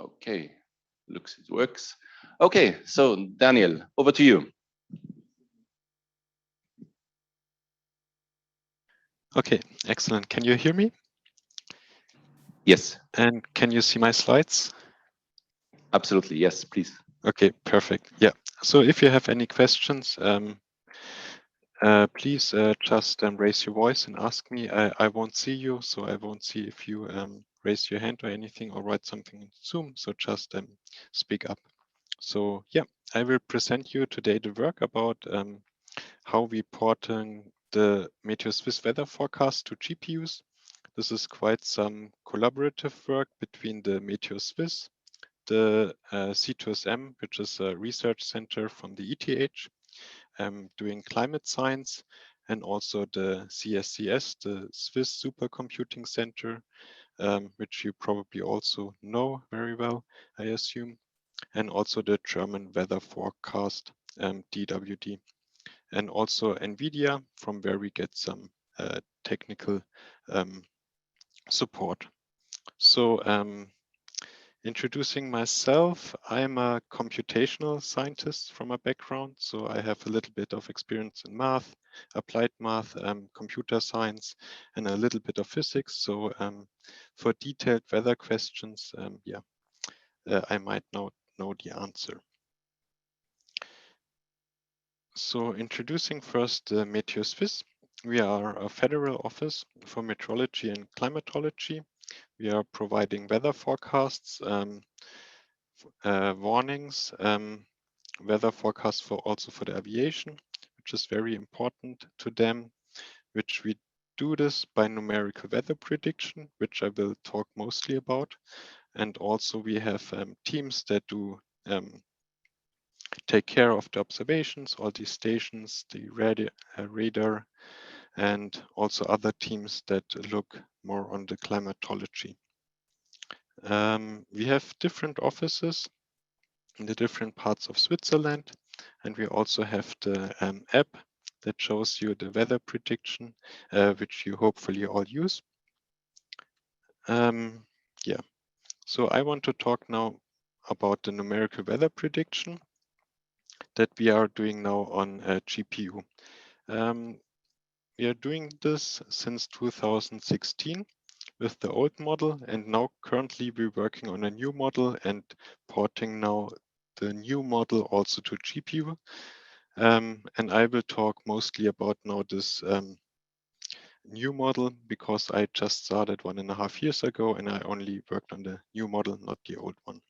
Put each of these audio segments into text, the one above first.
Okay, looks it works. Okay, so Daniel, over to you. Okay, excellent. Can you hear me? Yes. And can you see my slides? Absolutely, yes, please. Okay, perfect. Yeah. So if you have any questions, please just raise your voice and ask me. I won't see you, so I won't see if you raise your hand or anything or write something in Zoom. So just speak up. So yeah, I will present you today the work about how we porting the Meteo Suisse weather forecast to GPUs. This is quite some collaborative work between the Meteo Suisse, the C2SM, which is a research center from the ETH, doing climate science, and also the CSCS, the Swiss Supercomputing Center, which you probably also know very well, I assume, and also the German weather forecast, DWD, and also NVIDIA, from where we get some technical support. So introducing myself, I'm a computational scientist from a background, so I have a little bit of experience in math, applied math, computer science, and a little bit of physics. So for detailed weather questions, I might not know the answer. So introducing first the Meteo Suisse. We are a federal office for meteorology and climatology. We are providing weather forecasts, warnings, weather forecasts also for the aviation, which is very important to them, which we do this by numerical weather prediction, which I will talk mostly about. And also we have teams that do take care of the observations, all these stations, the radar, and also other teams that look more on the climatology. We have different offices in the different parts of Switzerland, and we also have the app that shows you the weather prediction, which you hopefully all use. Yeah, so I want to talk now about the numerical weather prediction that we are doing now on GPU. We are doing this since 2016 with the old model, and now currently we're working on a new model and porting now the new model also to GPU. And I will talk mostly about now this new model because I just started 1.5 years ago and I only worked on the new model, not the old one.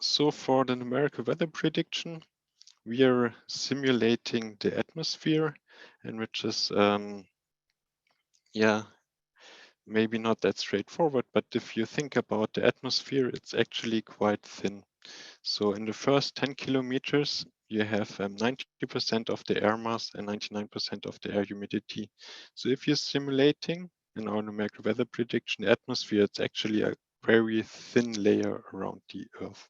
So for the numerical weather prediction, we are simulating the atmosphere, and which is maybe not that straightforward, but if you think about the atmosphere, it's actually quite thin. So in the first 10 kilometers, you have 90% of the air mass and 99% of the air humidity. So if you're simulating in our numerical weather prediction, the atmosphere, it's actually a very thin layer around the Earth.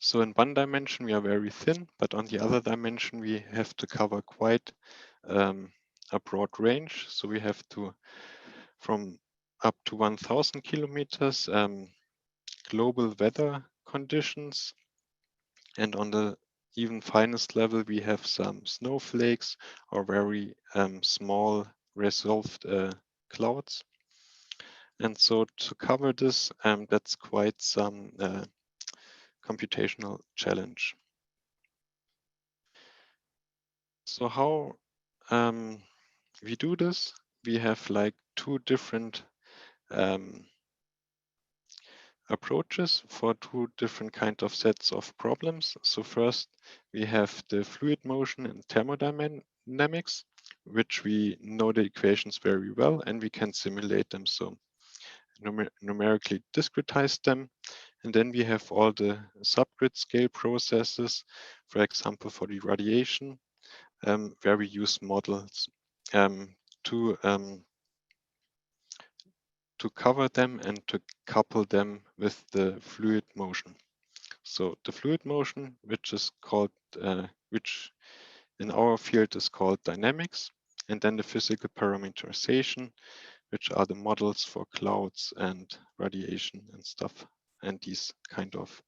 So in one dimension, we are very thin, but on the other dimension, we have to cover quite a broad range. So we have to, from up to 1,000 kilometers, global weather conditions. And on the even finest level, we have some snowflakes or very small resolved clouds. And so to cover this, that's quite some computational challenge. So how we do this, we have like two different approaches for two different kind of sets of problems. So first we have the fluid motion and thermodynamics, which we know the equations very well and we can simulate them. So numerically discretize them. And then we have all the subgrid scale processes, for example, for the radiation, where we use models to cover them and to couple them with the fluid motion. So the fluid motion, which is called, which in our field is called dynamics, and then the physical parameterization, which are the models for clouds and radiation and stuff, and these kind of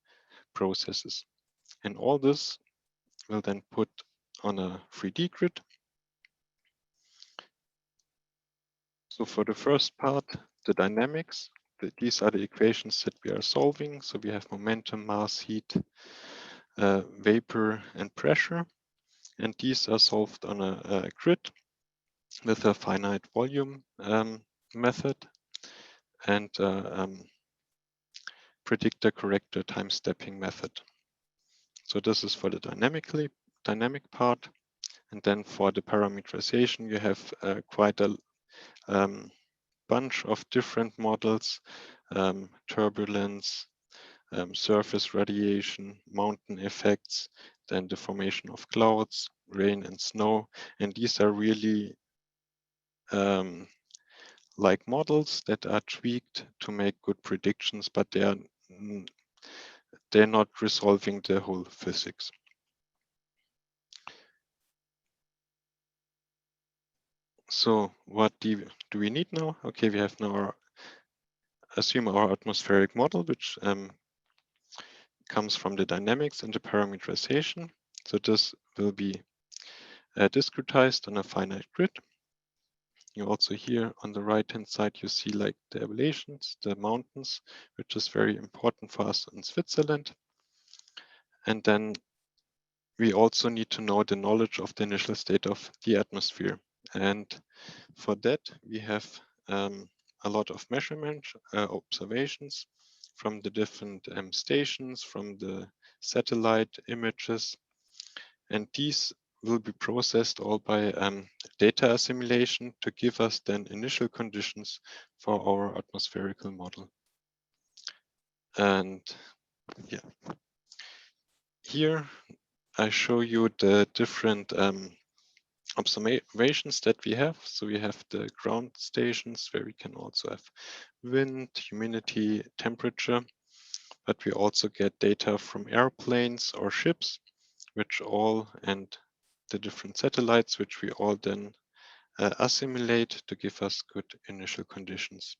processes. And all this will then put on a 3D grid. So for the first part, the dynamics, these are the equations that we are solving. So we have momentum, mass, heat, vapor, and pressure. And these are solved on a grid with a finite volume method and predictor corrector time stepping method. So this is for the dynamic part. And then for the parameterization, you have quite a bunch of different models, turbulence, surface radiation, mountain effects, then the formation of clouds, rain and snow. And these are really like models that are tweaked to make good predictions, but they're not resolving the whole physics. So what do we need now? Okay, we have now assume our atmospheric model, which comes from the dynamics and the parameterization. So this will be discretized on a finite grid. You also here on the right-hand side, you see like the elevations, the mountains, which is very important for us in Switzerland. And then we also need to know the knowledge of the initial state of the atmosphere. And for that, we have a lot of measurements, observations from the different stations, from the satellite images. And these will be processed all by data assimilation to give us then initial conditions for our atmospherical model. And yeah, here I show you the different observations that we have. So we have the ground stations where we can also have wind, humidity, temperature, but we also get data from airplanes or ships, which all, and the different satellites, which we all then assimilate to give us good initial conditions.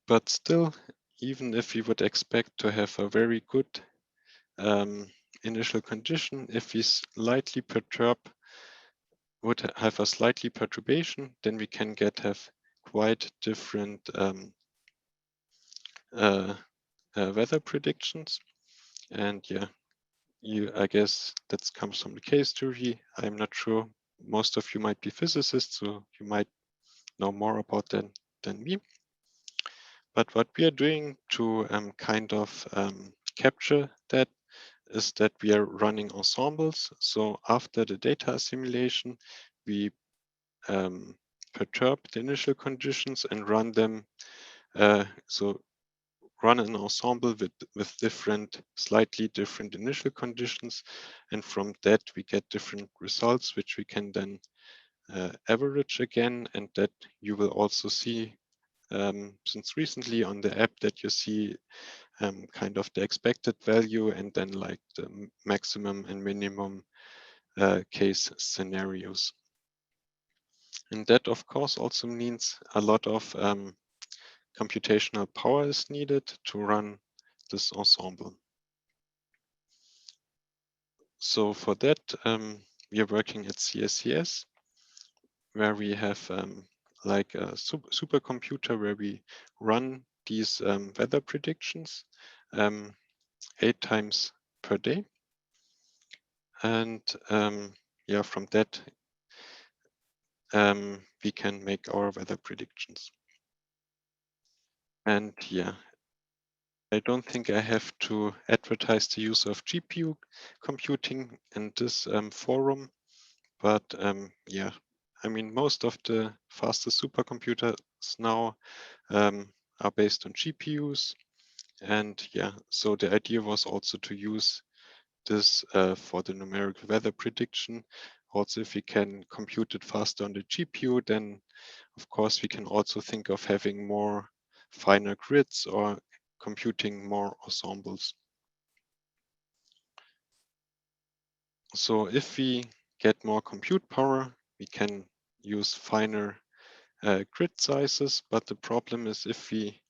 But still, even if we would expect to have a very good initial condition, if we slightly would have a slightly perturbation, then we can have quite different weather predictions. And yeah, I guess that comes from the case theory. I'm not sure. Most of you might be physicists, so you might know more about that than me. But what we are doing to kind of capture that is that we are running ensembles. So after the data assimilation, we perturb the initial conditions and run them. So run an ensemble with slightly different initial conditions. And from that, we get different results, which we can then average again. And that you will also see since recently on the app that you see kind of the expected value and then like the maximum and minimum case scenarios. And that, of course, also means a lot of computational power is needed to run this ensemble. So for that, we are working at CSCS, where we have like a supercomputer where we run these weather predictions 8 times per day. And yeah, from that, we can make our weather predictions. And yeah, I don't think I have to advertise the use of GPU computing in this forum, but yeah, I mean, most of the fastest supercomputers now are based on GPUs. And yeah, so the idea was also to use this for the numerical weather prediction. Also, if we can compute it faster on the GPU, then of course we can also think of having more finer grids or computing more ensembles. So if we get more compute power. We can use finer grid sizes, but the problem is if we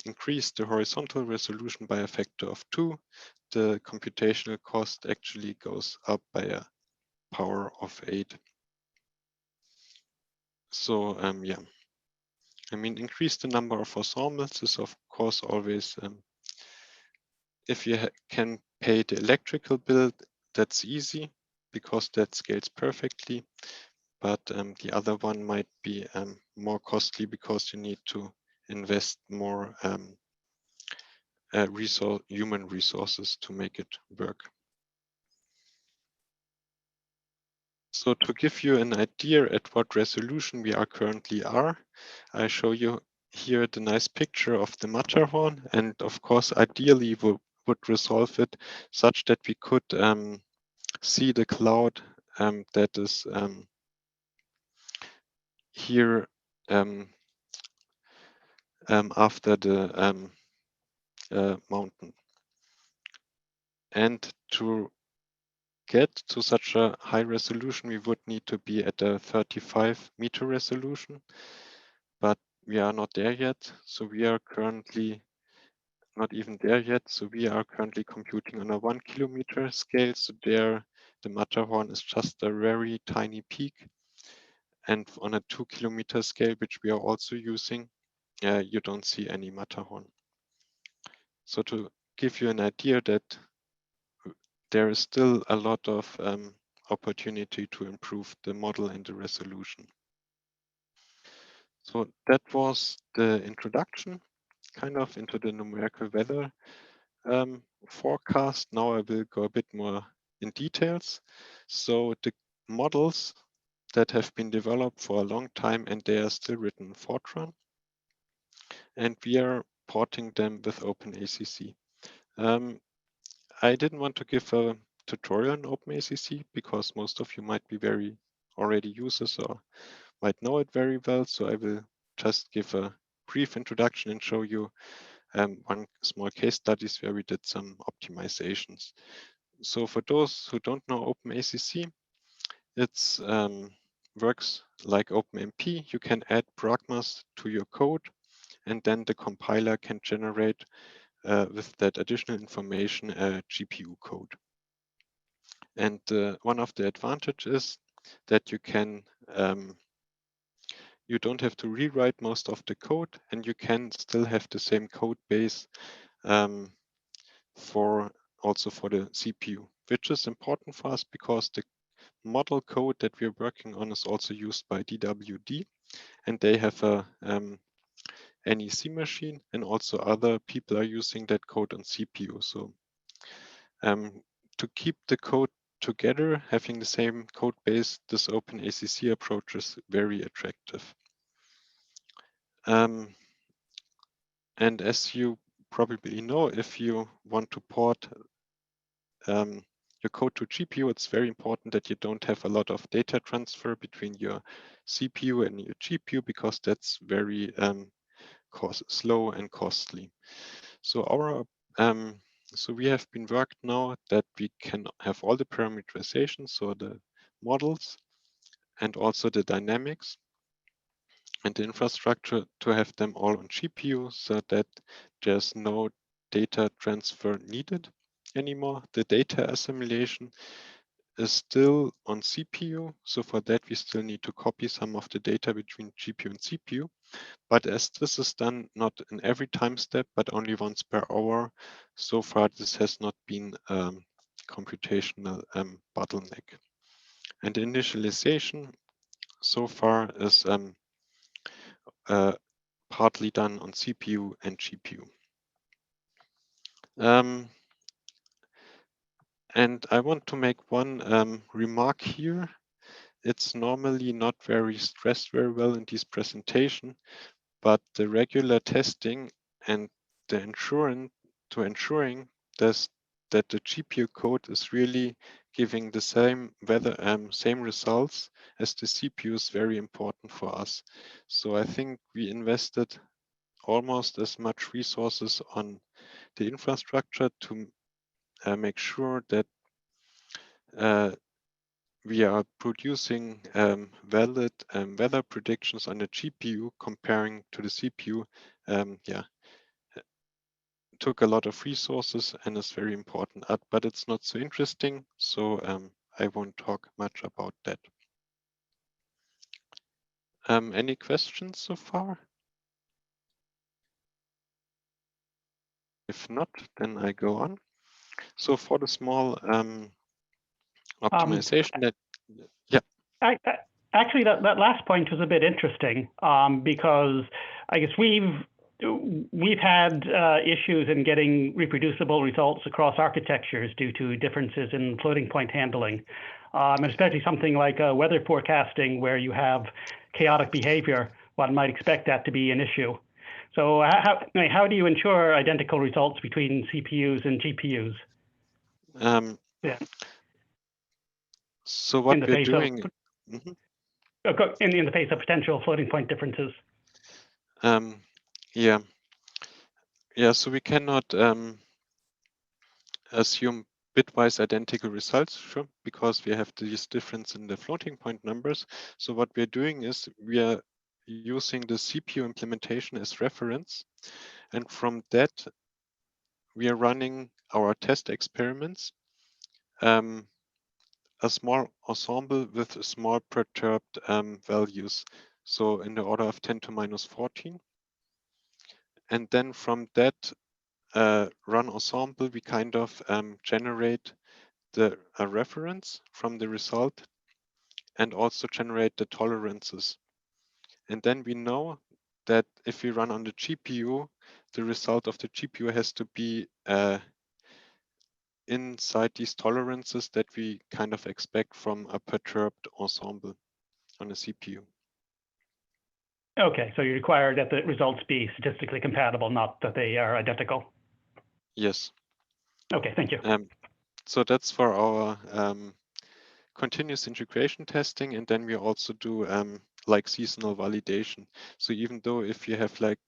increase the horizontal resolution by a factor of 2, the computational cost actually goes up by a power of 8. So yeah, I mean, increase the number of ensembles is of course always, if you can pay the electrical bill, that's easy because that scales perfectly. But the other one might be more costly because you need to invest more human resources to make it work. So to give you an idea at what resolution we are currently I show you here the nice picture of the Matterhorn, and of course, ideally we would resolve it such that we could see the cloud that is here after the mountain. And to get to such a high resolution, we would need to be at a 35-meter resolution, but we are not there yet. So we are currently not even there yet. So we are currently computing on a 1 kilometer scale. So there, the Matterhorn is just a very tiny peak. And on a 2 kilometer scale, which we are also using, you don't see any Matterhorn. So to give you an idea that there is still a lot of opportunity to improve the model and the resolution. So that was the introduction, kind of into the numerical weather forecast. Now I will go a bit more in details. So the models that have been developed for a long time and they are still written in Fortran. And we are porting them with OpenACC. I didn't want to give a tutorial on OpenACC because most of you might be very already users or might know it very well. So I will just give a brief introduction and show you one small case studies where we did some optimizations. So for those who don't know OpenACC, it's works like OpenMP. You can add pragmas to your code, and then the compiler can generate with that additional information a GPU code. And one of the advantages that you can you don't have to rewrite most of the code, and you can still have the same code base for the CPU, which is important for us because the model code that we're working on is also used by DWD, and they have a NEC machine, and also other people are using that code on CPU. So to keep the code together, having the same code base, this OpenACC approach is very attractive. And as you probably know, if you want to port your code to GPU, it's very important that you don't have a lot of data transfer between your CPU and your GPU because that's very slow and costly. So so we have been worked now that we can have all the parameterization, so the models and also the dynamics and the infrastructure to have them all on GPU so that there's no data transfer needed anymore. The data assimilation is still on CPU. So for that, we still need to copy some of the data between GPU and CPU. But as this is done not in every time step, but only once per hour, so far this has not been computational bottleneck. And the initialization so far is partly done on CPU and GPU. And I want to make one remark here. It's normally not very stressed very well in this presentation, but the regular testing and the ensuring that the GPU code is really giving the same results as the CPU is very important for us. So I think we invested almost as much resources on the infrastructure to make sure that we are producing valid weather predictions on the GPU comparing to the CPU, took a lot of resources and is very important, but it's not so interesting. So I won't talk much about that. Any questions so far? If not, then I go on. So for the small optimization Actually, that last point was a bit interesting because I guess we've had issues in getting reproducible results across architectures due to differences in floating point handling, and especially something like weather forecasting where you have chaotic behavior. One might expect that to be an issue. So how do you ensure identical results between CPUs and GPUs? So what we're doing in the face of potential floating point differences. So we cannot assume bitwise identical results, sure, because we have this difference in the floating point numbers. So what we're doing is we are using the CPU implementation as reference, and from that we are running our test experiments, a small ensemble with small perturbed values, so in the order of 10 to minus 14. And then from that run ensemble, we kind of generate a reference from the result and also generate the tolerances. And then we know that if we run on the GPU, the result of the GPU has to be inside these tolerances that we kind of expect from a perturbed ensemble on a CPU. Okay, so you require that the results be statistically compatible, not that they are identical. Yes. Okay, thank you. So that's for our continuous integration testing, and then we also do like seasonal validation. So even though if you have like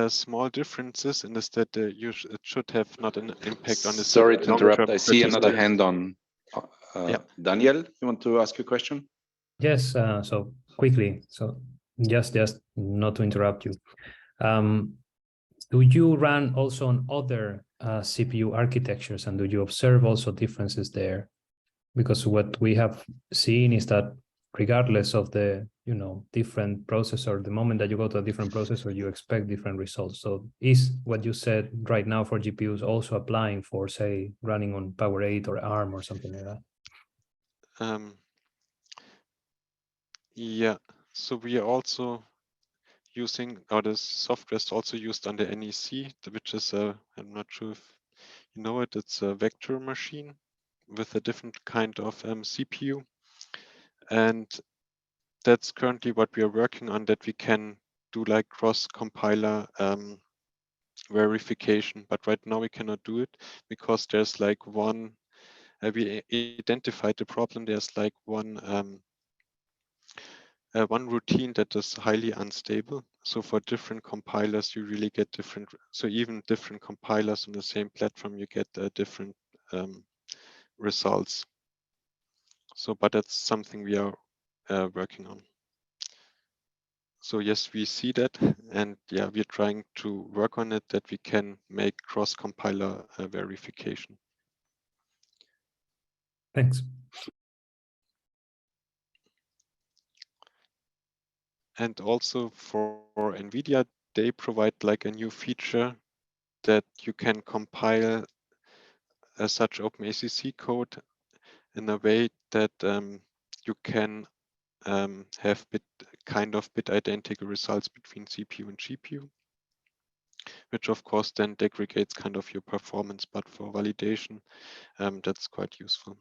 small differences in this, that it should have not an impact on the. Sorry to interrupt. I see another hand on. Daniel, you want to ask a question? Yes. So quickly. So just not to interrupt you. Do you run also on other CPU architectures, and do you observe also differences there? Because what we have seen is that regardless of the different processor, the moment that you go to a different processor, you expect different results. So is what you said right now for GPUs also applying for, say, running on Power 8 or ARM or something like that? Yeah. So we are also using, or the software is also used on the NEC, which is I'm not sure if you know it. It's a vector machine with a different kind of CPU, and that's currently what we are working on, that we can do like cross-compiler verification. But right now we cannot do it because there's like one, we identified the problem. There's like one routine that is highly unstable. So for different compilers, you really get different. So even different compilers on the same platform, you get different results. So, but that's something we are working on. So yes, we see that, and yeah, we're trying to work on it, that we can make cross-compiler verification. Thanks. And also for NVIDIA, they provide like a new feature that you can compile such OpenACC code in a way that you can have bit identical results between CPU and GPU, which of course then degrades kind of your performance, but for validation, that's quite useful.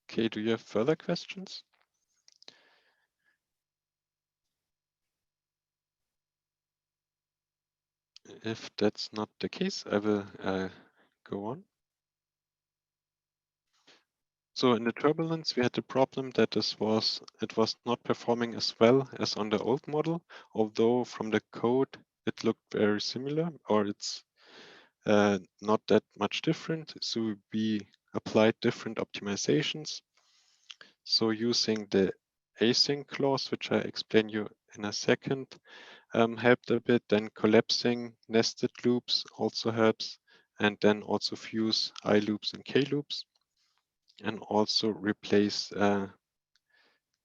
Okay, do you have further questions? If that's not the case, I will go on. So in the turbulence, we had the problem that it was not performing as well as on the old model, although from the code it looked very similar, or it's not that much different. So we applied different optimizations. So using the async clause, which I explain you in a second, helped a bit. Then collapsing nested loops also helps, and then also fuse I loops and K loops, and also replace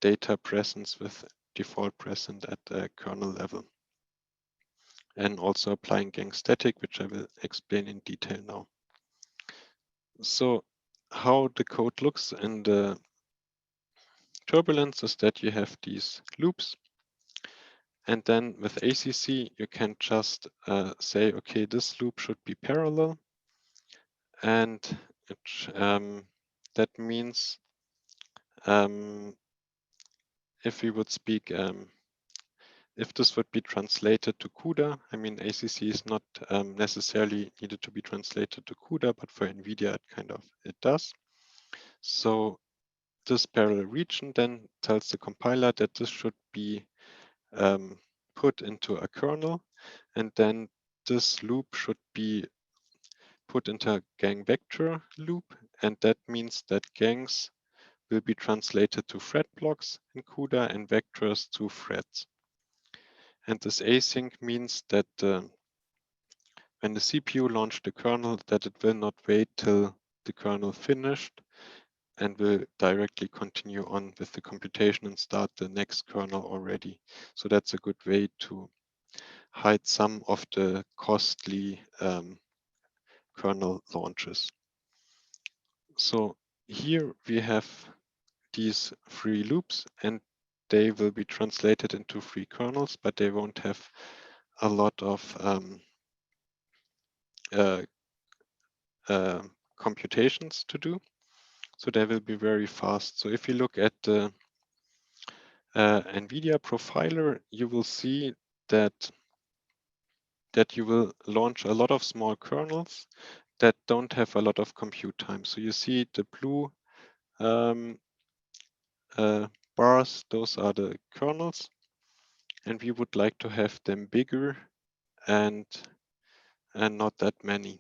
data presence with default present at the kernel level. And also applying gang static, which I will explain in detail now. So how the code looks in the turbulence is that you have these loops. And then with ACC, you can just say, okay, this loop should be parallel. And that means if we would speak, if this would be translated to CUDA, I mean, ACC is not necessarily needed to be translated to CUDA, but for NVIDIA, it does. So this parallel region then tells the compiler that this should be put into a kernel, and then this loop should be put into a gang vector loop, and that means that gangs will be translated to thread blocks in CUDA and vectors to threads. And this async means that when the CPU launched the kernel, that it will not wait till the kernel finished and will directly continue on with the computation and start the next kernel already. So that's a good way to hide some of the costly kernel launches. So here we have these 3 loops, and they will be translated into 3 kernels, but they won't have a lot of computations to do. So they will be very fast. So if you look at the NVIDIA profiler, you will see that you will launch a lot of small kernels that don't have a lot of compute time. So you see the blue bars, those are the kernels, and we would like to have them bigger and not that many.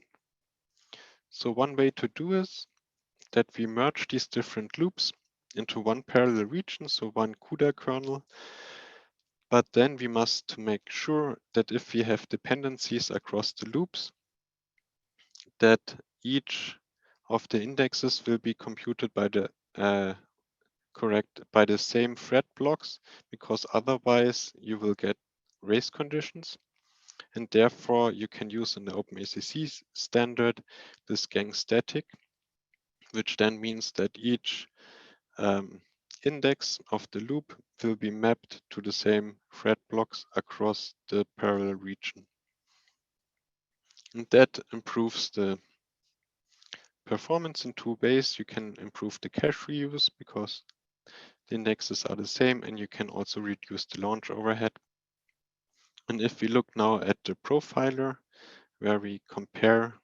So one way to do is that we merge these different loops into one parallel region, so one CUDA kernel. But then we must make sure that if we have dependencies across the loops, that each of the indexes will be computed by the by the same thread blocks, because otherwise you will get race conditions. And therefore you can use in the OpenACC standard this gang static, which then means that each index of the loop will be mapped to the same thread blocks across the parallel region. And that improves the performance in 2 ways. You can improve the cache reuse because the indexes are the same, and you can also reduce the launch overhead. And if we look now at the profiler, where we compare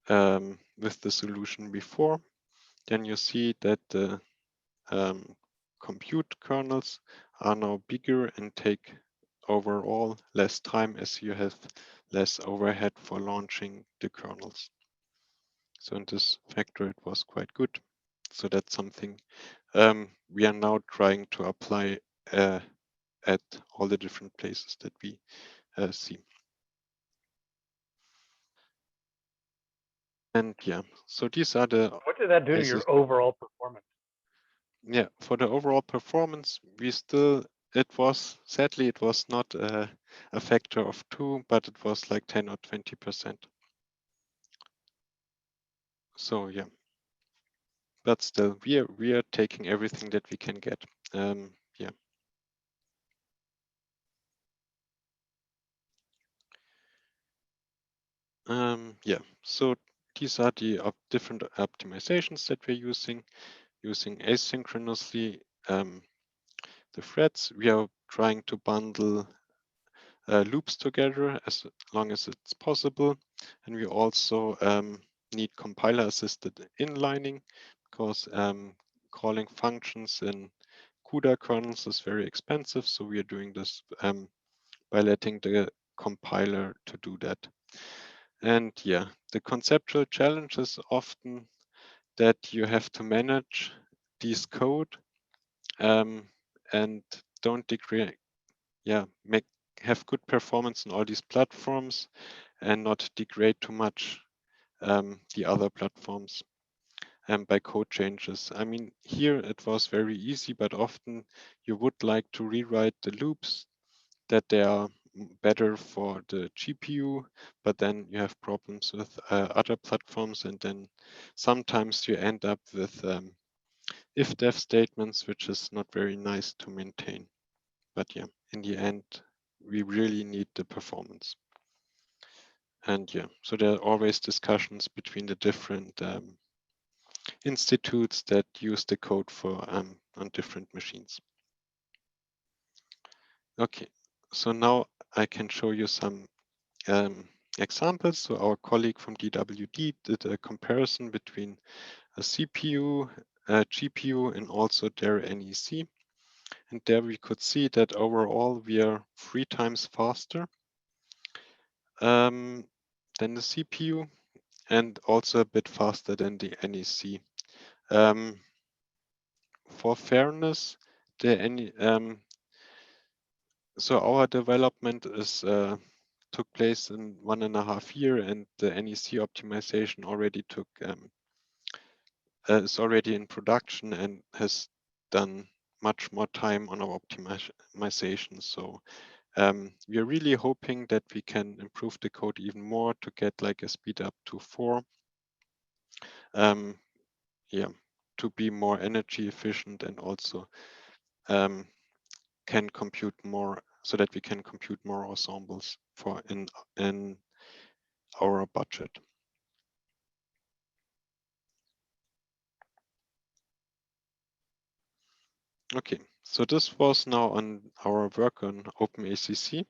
with the solution before, then you see that the compute kernels are now bigger and take overall less time, as you have less overhead for launching the kernels. So in this factor, it was quite good. So that's something we are now trying to apply at all the different places that we see. And yeah, so these are the... What did that do to your overall performance? Yeah, for the overall performance, we still, sadly, it was not a factor of 2, but it was like 10 or 20%. So yeah, but still, we are taking everything that we can get. Yeah. Yeah, so these are the different optimizations that we're using asynchronously the threads. We are trying to bundle loops together as long as it's possible, and we also need compiler-assisted inlining, because calling functions in CUDA kernels is very expensive. So we are doing this by letting the compiler to do that. And yeah, the conceptual challenge is often that you have to manage these code and don't degrade, have good performance in all these platforms and not degrade too much the other platforms by code changes. I mean, here it was very easy, but often you would like to rewrite the loops that they are better for the GPU, but then you have problems with other platforms, and then sometimes you end up with if-def statements, which is not very nice to maintain. But yeah, in the end, we really need the performance. And yeah, so there are always discussions between the different institutes that use the code for on different machines. Okay, so now I can show you some examples. So our colleague from DWD did a comparison between a CPU, a GPU, and also their NEC. And there we could see that overall we are 3 times faster than the CPU, and also a bit faster than the NEC. For fairness, so our development is took place in 1.5 years, and the NEC optimization already took is already in production and has done much more time on our optimization. So we are really hoping that we can improve the code even more to get like a speed up to 4. To be more energy efficient, and also can compute more, so that we can compute more ensembles for in our budget. Okay, so this was now on our work on OpenACC.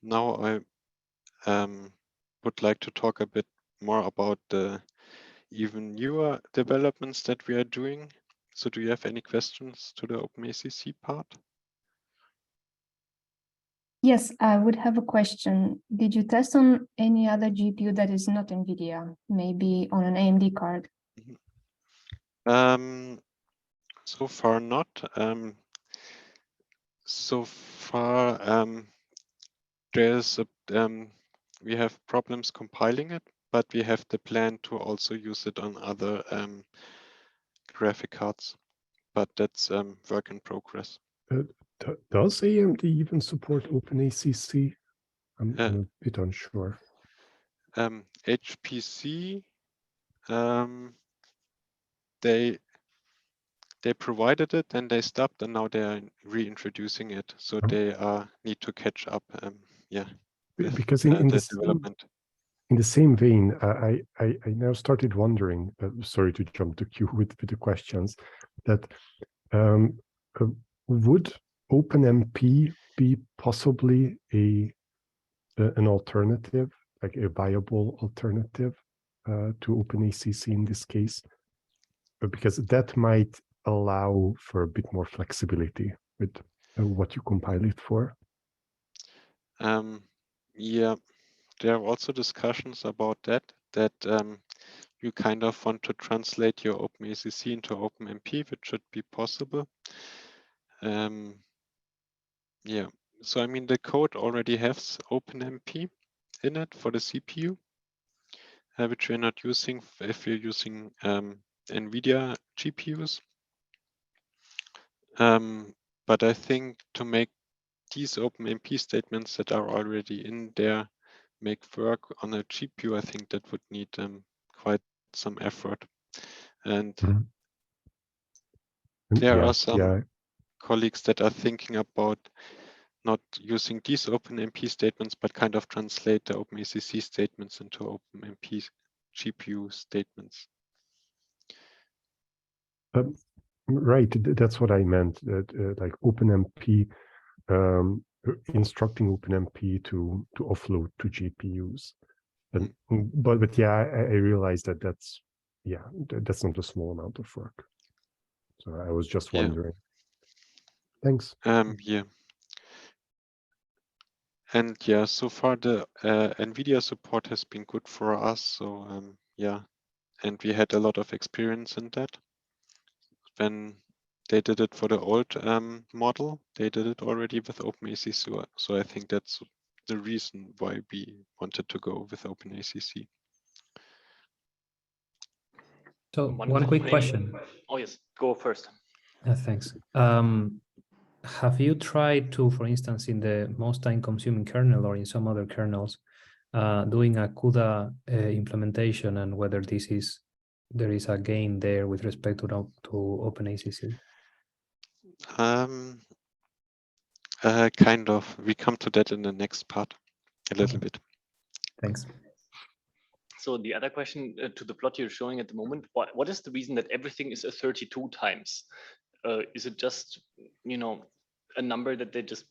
Now I would like to talk a bit more about the even newer developments that we are doing. So do you have any questions to the OpenACC part? Yes, I would have a question. Did you test on any other GPU that is not NVIDIA, maybe on an AMD card? So far not. So far there's we have problems compiling it, but we have the plan to also use it on other graphic cards, but that's work in progress. Does AMD even support OpenACC? I'm a bit unsure. HPC, they provided it, then they stopped, and now they are reintroducing it. So they need to catch up. Because in this development. In the same vein, I now started wondering. Sorry to jump the queue with the questions. That would OpenMP be possibly an alternative, like a viable alternative to OpenACC in this case? Because that might allow for a bit more flexibility with what you compile it for. Yeah, there are also discussions about that you kind of want to translate your OpenACC into OpenMP, which should be possible. Yeah, so I mean, the code already has OpenMP in it for the CPU, which we're not using if you're using NVIDIA GPUs. But I think to make these OpenMP statements that are already in there make work on a GPU, I think that would need quite some effort. And there are some colleagues that are thinking about not using these OpenMP statements, but kind of translate the OpenACC statements into OpenMP GPU statements. Right, that's what I meant. That like OpenMP, instructing OpenMP to offload to GPUs. But yeah, I realized that's not a small amount of work. So I was just wondering. Thanks. Yeah. And yeah, so far the NVIDIA support has been good for us. So yeah, and we had a lot of experience in that. When they did it for the old model, they did it already with OpenACC. So I think that's the reason why we wanted to go with OpenACC. So one quick question. Oh yes, go first. Thanks. Have you tried to, for instance, in the most time-consuming kernel or in some other kernels, doing a CUDA implementation, and whether there is a gain there with respect to OpenACC? Kind of. We come to that in the next part a little bit. Thanks. So the other question to the plot you're showing at the moment, what is the reason that everything is a 32 times? Is it just, you know, a number that they just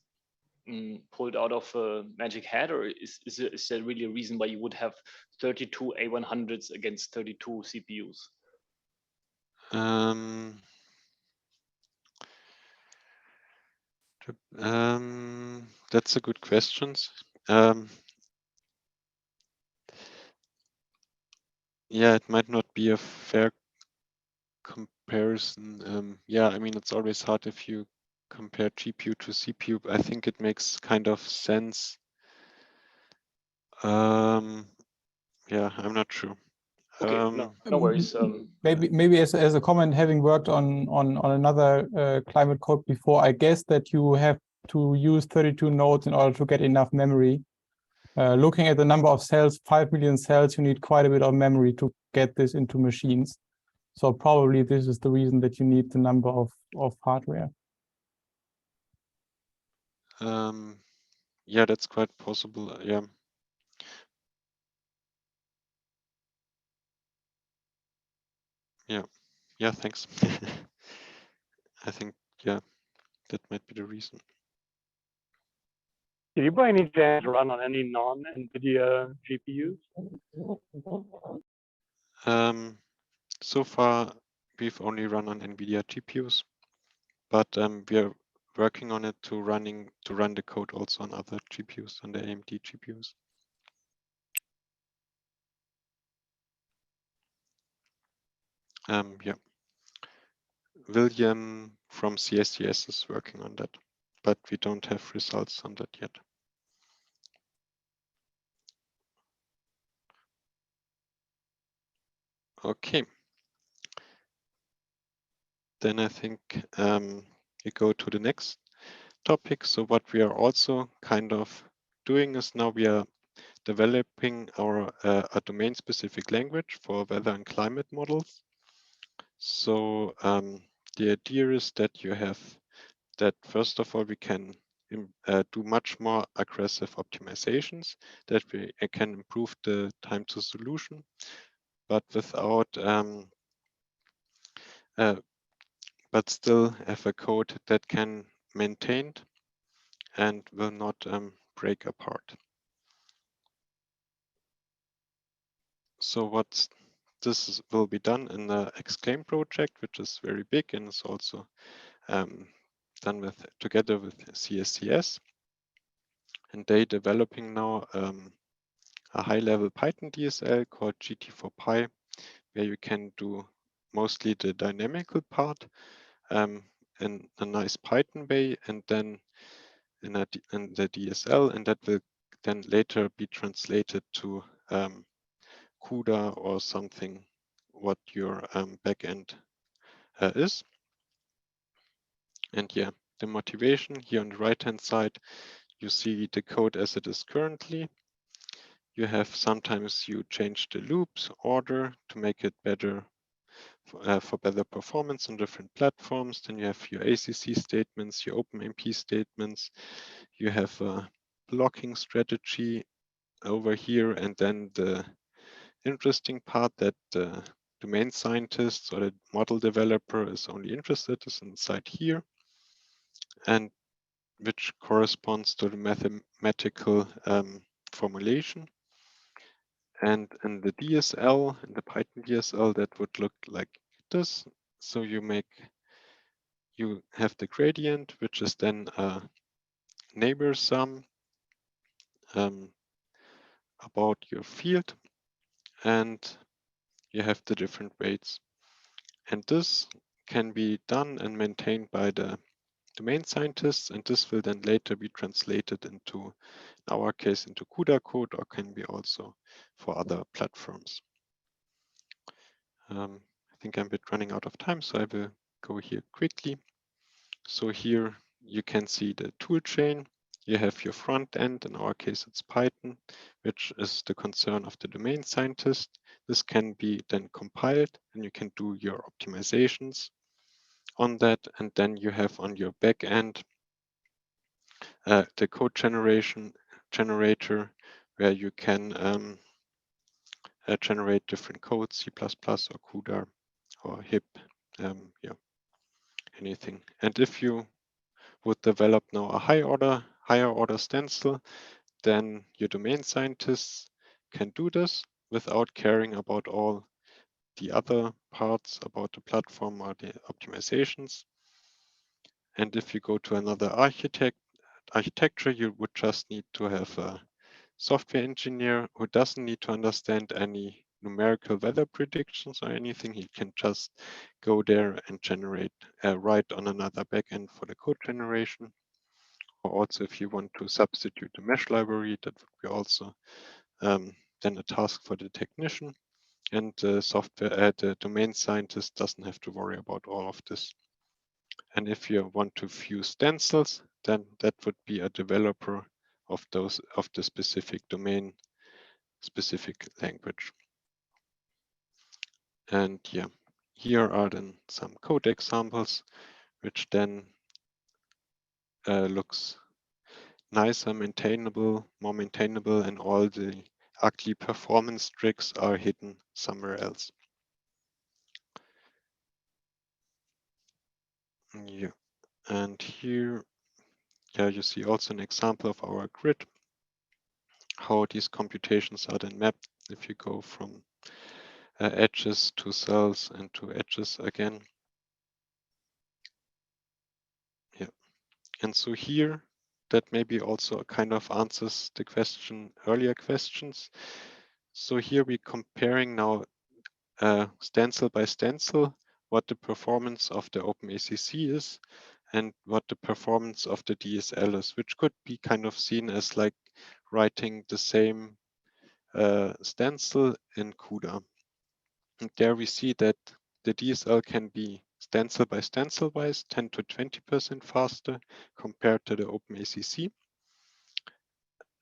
pulled out of a magic hat, or is there really a reason why you would have 32 A100s against 32 CPUs? That's a good question. Yeah, it might not be a fair comparison. Yeah, I mean, it's always hard if you compare GPU to CPU. I think it makes kind of sense. Yeah, I'm not sure. Okay, no worries. Maybe as a comment, having worked on another climate code before, I guess that you have to use 32 nodes in order to get enough memory. Looking at the number of cells, 5 million cells, you need quite a bit of memory to get this into machines. So probably this is the reason that you need the number of hardware. Yeah, that's quite possible. Yeah. Yeah, thanks. I think, yeah, that might be the reason. Did you by any chance run on any non-NVIDIA GPUs? So far, we've only run on NVIDIA GPUs, but we are working on it to run the code also on other GPUs, on the AMD GPUs. Yeah. William from CSCS is working on that, but we don't have results on that yet. Okay. Then I think we go to the next topic. So what we are also kind of doing is now we are developing our a domain-specific language for weather and climate models. So the idea is that you have that first of all we can do much more aggressive optimizations, that we can improve the time to solution, but without but still have a code that can maintained and will not break apart. So this will be done in the Exclaim project, which is very big and is also done together with CSCS. And they developing now a high-level Python DSL called GT4Py, where you can do mostly the dynamical part in a nice Python way, and then in the DSL, and that will then later be translated to CUDA or something what your backend is. And yeah, the motivation here on the right-hand side, you see the code as it is currently. You have sometimes you change the loops order to make it better for better performance on different platforms. Then you have your ACC statements, your OpenMP statements. You have a blocking strategy over here, and then the interesting part that the domain scientist or the model developer is only interested is inside here, and which corresponds to the mathematical formulation. And in the DSL, in the Python DSL, that would look like this. So you have the gradient, which is then a neighbor sum about your field, and you have the different weights. And this can be done and maintained by the domain scientists, and this will then later be translated into, in our case, into CUDA code, or can be also for other platforms. I think I'm a bit running out of time, so I will go here quickly. So here you can see the tool chain. You have your front end, in our case it's Python, which is the concern of the domain scientist. This can be then compiled and you can do your optimizations on that. And then you have on your back end the code generator, where you can generate different codes, C++ or CUDA or Hupp, yeah, anything. And if you would develop now a higher order stencil, then your domain scientists can do this without caring about all the other parts about the platform or the optimizations. And if you go to another architecture, you would just need to have a software engineer who doesn't need to understand any numerical weather predictions or anything. He can just go there and generate, write on another backend for the code generation. Or also, if you want to substitute the mesh library, that would be also then a task for the technician. And the domain scientist doesn't have to worry about all of this. And if you want to view stencils, then that would be a developer of the specific domain, specific language. And yeah, here are then some code examples, which then looks nicer, more maintainable, and all the ugly performance tricks are hidden somewhere else. Yeah, and here, yeah, you see also an example of our grid, how these computations are then mapped if you go from edges to cells and to edges again. Yeah, and so here, that maybe also kind of answers the earlier questions. So here we're comparing now stencil by stencil, what the performance of the OpenACC is and what the performance of the DSL is, which could be kind of seen as like writing the same stencil in CUDA. And there we see that the DSL can be stencil by stencil wise 10 to 20% faster compared to the OpenACC.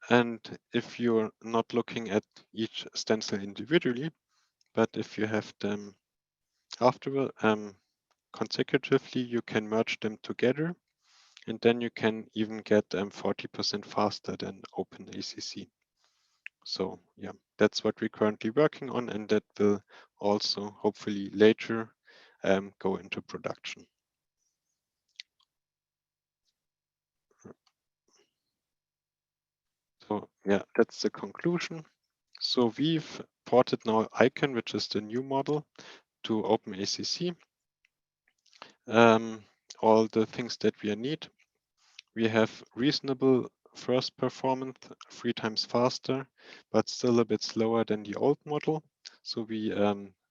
And if you're not looking at each stencil individually, but if you have them afterward consecutively, you can merge them together, and then you can even get 40% faster than OpenACC. So yeah, that's what we're currently working on, and that will also hopefully later go into production. So yeah, that's the conclusion. So we've ported now Icon, which is the new model, to OpenACC. All the things that we need. We have reasonable first performance, 3 times faster, but still a bit slower than the old model. So we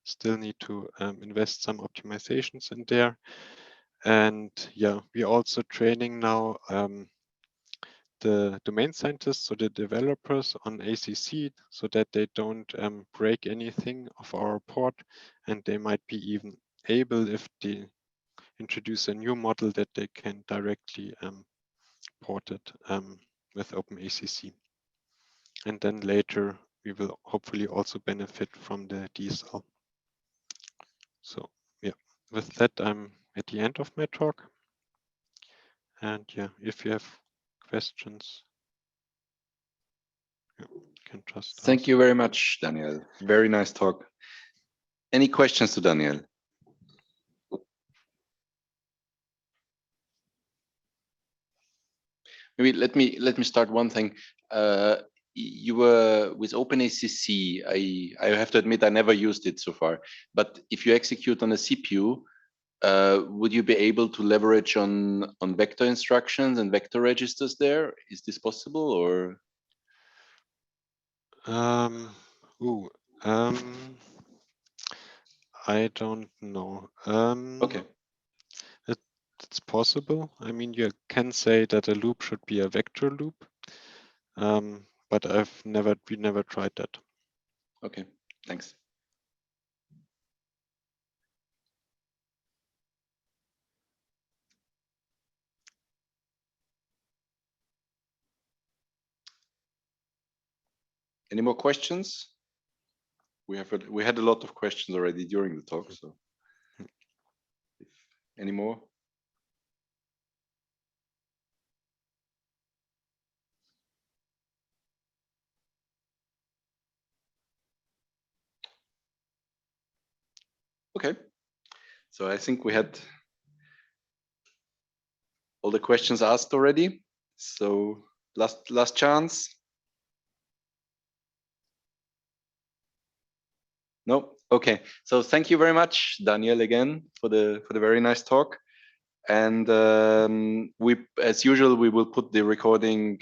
still need to invest some optimizations in there. And yeah, we're also training now the domain scientists, so the developers on ACC, so that they don't break anything of our port, and they might be even able, if they introduce a new model, that they can directly port it with OpenACC. And then later we will hopefully also benefit from the DSL. So yeah, with that, I'm at the end of my talk. And yeah, if you have questions, you can just Thank ask. you very much, Daniel. Very nice talk. Any questions to Daniel? Maybe let me start one thing. you were with OpenACC. I have to admit I never used it so far. But if you execute on a CPU, would you be able to leverage on vector instructions and vector registers there? Is this possible, or? I don't know. Okay. It's possible. I mean, you can say that a loop should be a vector loop, but we never tried that. Okay, thanks. Any more questions? We had a lot of questions already during the talk, so any more? Okay, so I think we had all the questions asked already. So last chance. No. Okay. So thank you very much, Daniel, again for the very nice talk. And as usual, we will put the recording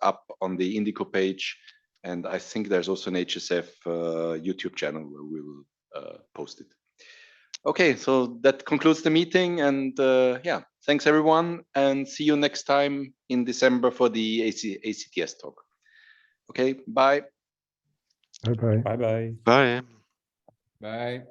up on the Indico page, and I think there's also an HSF YouTube channel where we will post it. Okay, so that concludes the meeting, and yeah, thanks everyone, and see you next time in December for the ACTS talk. Okay, bye. Bye-bye. Bye-bye. Bye. Bye.